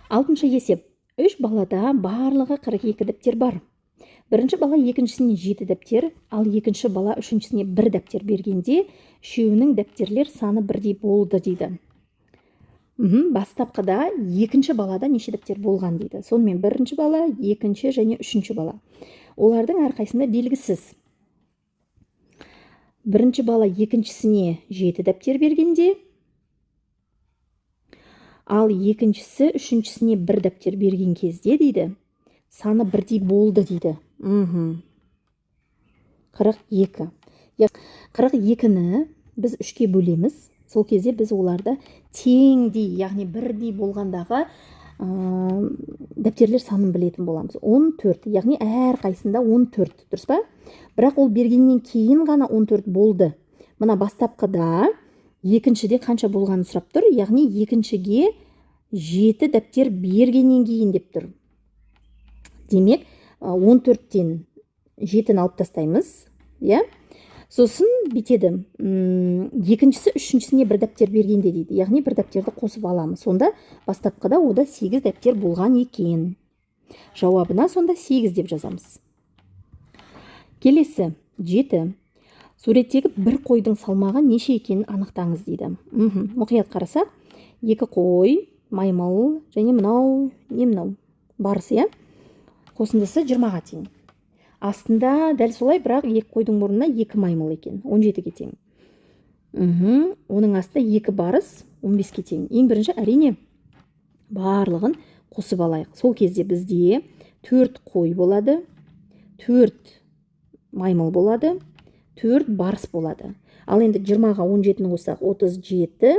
Алтыншы есеп. 3 балада барлығы 42 дәптер бар. Бірінші бала екіншісіне 7 дәптер, ал екінші бала үшіншісіне 1 дәптер бергенде, үшеуінің дәптерлер саны бірдей болды дейді. Бастапқыда екінші балада неше дәптер болған дейді. Сонымен бірінші бала, екінші және үшінші бала. Олардың әрқайсында белгісіз. Бірінші бала екіншісіне 7 дәптер бергенде, ал екіншісі үшіншісіне 1 дәптер берген кезде дейді, саны бірдей болды дейді. 42. 42-ні біз 3-ке бөлеміз. Сол кезде біз оларды теңдей, яғни бірдей болғандағы дәптерлер санын білетін боламыз. 14, яғни әр қайсында 14, дұрыс па? Бірақ ол бергеннен кейін ғана 14 болды. Мына бастапқыда екіншіде қанша болғанын сұрап тұр, яғни екіншіге 7 дәптер бергеннен кейін деп тұр. Демек, 14-тен 7-ні алып тастаймыз. Сосын бетеді. Екіншісі үшіншісіне 1 дәптер бергенде дейді. Яғни 1 дәптерді қосып аламыз. Сонда бастапқыда ода 8 дәптер болған екен. Жауабына сонда 8 деп жазамыз. Келесі 7. Суреттегі бір қойдың салмағы неше екенін анықтаңыз дейді. Мұқият қарасақ, 2 қой, маймыл және мынау, не мынау? Барыс, қосындысы 20-ға тең. Астында дәл солай, бірақ 2 қойдың орнына 2 маймыл екен, 17-ге тең. Оның астында 2 барыс, 15-ге тең. Ең бірінші әрине барлығын қосып алайық. Сол кезде бізде 4 қой болады, 4 маймыл болады, 4 барыс болады. Ал енді 20-ға 17-ні қоссақ 37,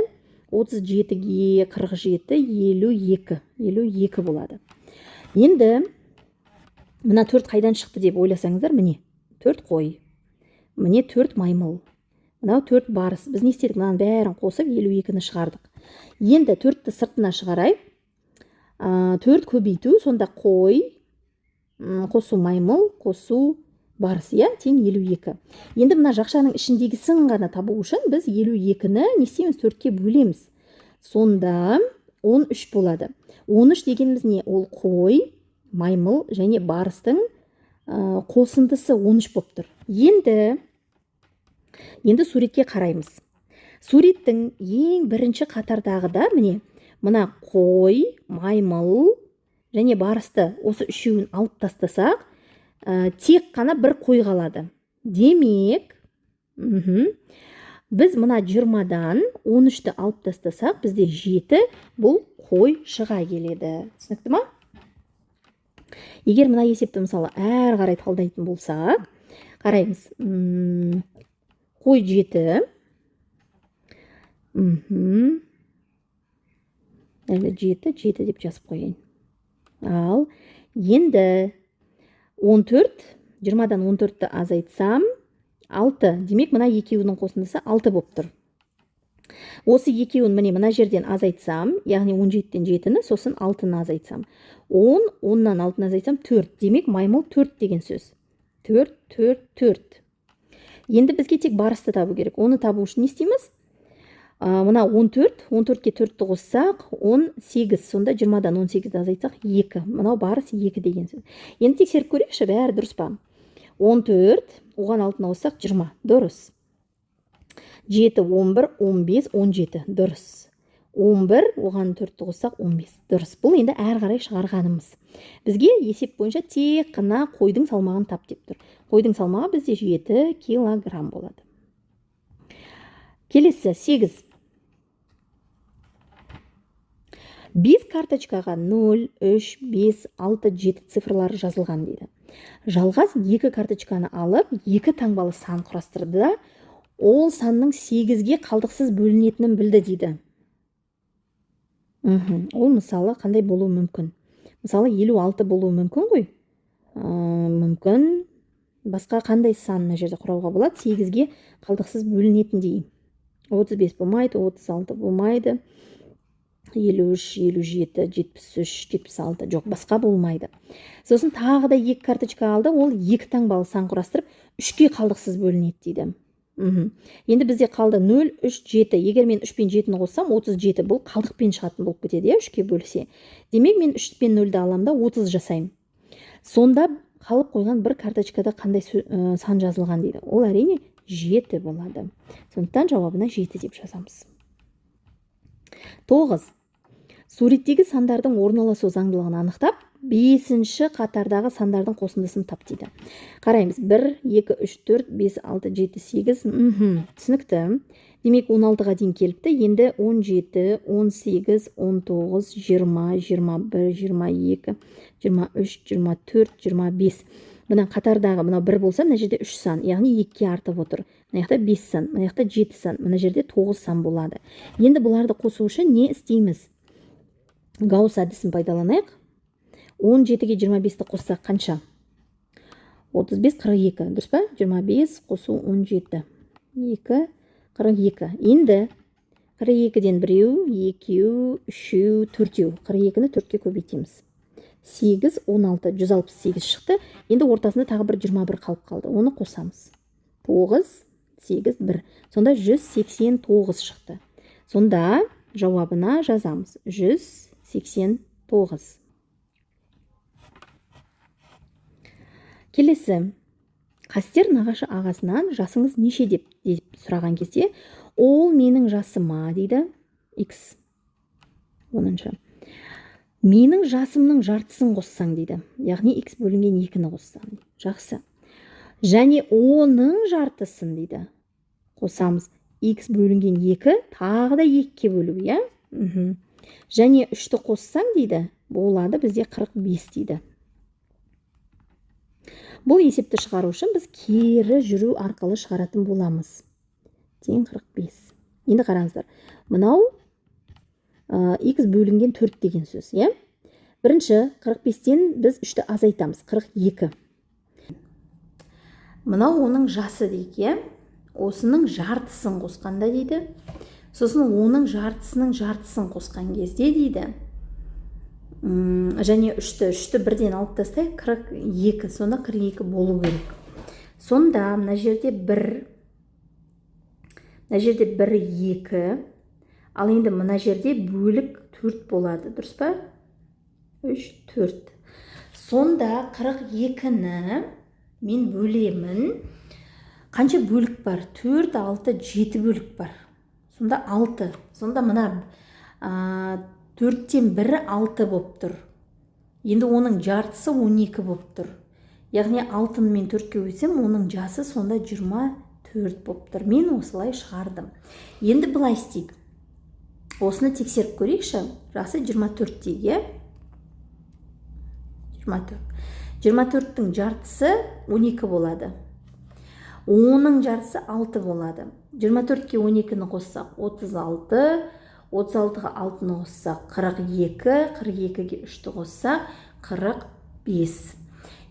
37-ге 47, 52 болады. Енді мына 4 қайдан шықты деп ойласаңыздар, міне 4 қой, міне 4 маймыл, мынау 4 барыс. Біз не істедік? Мынаның бәрін қосып 52-ні шығардық. Енді 4-ті сыртына шығарайық. 4 көбейту, сонда қой, қосу маймыл, қосу барыс, тең 52. Енді мына жақшаның ішіндегісін ғана табу үшін біз 52-ні не істейміз? 4-ке бөлеміз. Сонда 13 болады. 13 дегеніміз не? Ол қой, маймыл және барыстың қосындысы 13 болып тұр. Енді суретке қараймыз. Суреттің ең бірінші қатардағыда міне мына қой, маймыл және барысты осы үшеуін алып тастасақ, тек қана бір қой қалады. Демек, біз мына 20-дан 13-ті алып тастасақ, бізде 7 бұл қой шыға келеді. Түсінікті ма? Егер мына есепті мысалы әр қарай талдайтын болсақ, қараймыз. Қой 7, әлі 7 деп жазып қойын. Ал енді 14, 20-дан 14-ті азайтсам, 6. Демек, мына екеуінің қосындысы 6 болып тұр. Осы екеуін міне мына жерден азайтсам, яғни 17-тен 7-ні, сосын 6-ны азайтсам. 10-нан 6-ны азайтсам 4. Демек, маймыл 4 деген сөз. 4, 4, 4. Енді бізге тек барысты табу керек. Оны табу үшін не істейміз? Мына 14, 14-ке 4-ті қоссақ, 18. Сонда 20-дан 18-ді азайтсақ, 2. Мынау барыс 2 деген сөз. Енді тексеріп көрейікші, бәрі дұрыс па? 14, оған 6-ны қоссақ, 20. Дұрыс. 7, 11, 15, 17. Дұрыс. 11, оған 4-ті қоссақ, 15. Дұрыс. Бұл енді әр қарай шығарғанымыз. Бізге есеп бойынша тек қана қойдың салмағын тап деп тұр. Қойдың салмағы бізде 7 килограмм болады. Келесі 8. 5 карточкаға 0, 3, 5, 6, 7 цифрлары жазылған дейді. Жалғас 2 карточканы алып, 2 таңбалы сан құрастырды да, ол санның 8-ге қалдықсыз бөлінетінін білді дейді. Ол мысалы қандай болуы мүмкін? Мысалы 56 болуы мүмкін ғой? Мүмкін. Басқа қандай сан мына жерде құрауға болады? 8-ге қалдықсыз бөлінетіндей. 35 болмайды, 36 болмайды. 53, 57, 73, 76, жоқ, басқа болмайды. Сосын тағы да 2 карточка алды, ол 2 таңбалы сан құрастырып, 3-ке қалдықсыз бөлінеді дейді. Енді бізде қалды 0, 3, 7. Егер мен 3 пен 7-ні қоссам, 37. Бұл қалдықпен шығатын болып кетеді, 3-ке бөлсе. Демек, мен 3 пен 0-ді аламын да 30 жасаймын. Сонда қалып қойған бір карточкада қандай сан жазылған дейді. Ол әрине 7 болады. Сондықтан жауабына 7 деп жазамыз. 9. Суреттегі сандардың орналасу заңдылығын анықтап, 5-ші қатардағы сандардың қосындысын тап дейді. Қараймыз. 1, 2, 3, 4, 5, 6, 7, 8. Түсінікті. Демек, 16-ға дейін келіпті. Енді 17, 18, 19, 20, 21, 22, 23, 24, 25. Мына қатардағы мына 1 болса, мына жерде 3 сан, яғни 2-ке артып отыр. Мына жақта 5 сан, мына жақта 7 сан, мына жерде 9 сан болады. Енді бұларды қосу үшін не істейміз? Гаусс әдісін пайдаланайық. 17-ге 25-ті қоссақ қанша? 35, 42. Дұрыс па? 25 қосу 17. 2, 42. Енді 42-ден 1, 2, 3, 4. 42-ні 4-ке көбейтеміз. 8, 16, 168 шықты. Енді ортасында тағы бір 21 қалып қалды. Оны қосамыз. 9, 8, 1. Сонда 189 шықты. Сонда жауабына жазамыз. 189. Келесі. Қастер нағашы ағасынан жасыңыз неше деп сұраған кезде, ол менің жасыма дейді. X. 10-шы. Менің жасымның жартысын қоссаң дейді. Яғни X бөлінген 2-ні қоссаң. Жақсы. Және оның жартысын дейді. Қосамыз. X бөлінген 2, тағы да 2-ке бөлу, я? Және 3-ті қоссаң дейді, болады бізде 45 дейді. Бұл есепті шығару үшін біз кері жүру арқылы шығаратын боламыз. Тең 45. Енді қараңыздар. Мынау X бөлінген 4 деген сөз, е? Бірінші 45-тен біз 3-ті азайтамыз. 42. Мынау оның жасы дейік, е? Осының жартысын қосқанда дейді. Сосын оның жартысының жартысын қосқан кезде дейді. Және 3-ті бірден алып тастай 42. Сонда 42 болу керек. Сонда мына жерде 1, 2, ал енді мына жерде бөлік 4 болады. Дұрыс па? 3, 4. Сонда 42-ні мен бөлемін. Қанша бөлік бар? 4, 6, 7 бөлік бар. Сонда 6. Сонда мына 4-тен 1 6 боп тұр. Енді оның жартысы 12 боп тұр. Яғни 6-ны мен 4-ке бөлсем, оның жасы сонда 24 боп тұр. Мен осылай шығардым. Енді былай істейік. Осыны тексеріп көрейікші. Жасы 24 дейік, 24. 24-тің жартысы 12 болады. Оның жартысы 6 болады. 24-ке 12-ні қоссақ 36, 36-ға 6-ны қоссақ 42, 42-ге 3-ті қоссақ 45.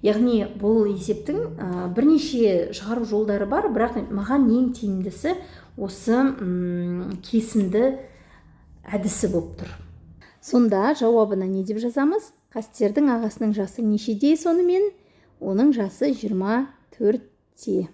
Яғни бұл есептің бірнеше шығару жолдары бар, бірақ маған ең тиімдісі осы кесімді әдісі болып тұр. Сонда жауабына не деп жазамыз? Қастердің ағасының жасы нешеде сонымен? Оның жасы 24-те.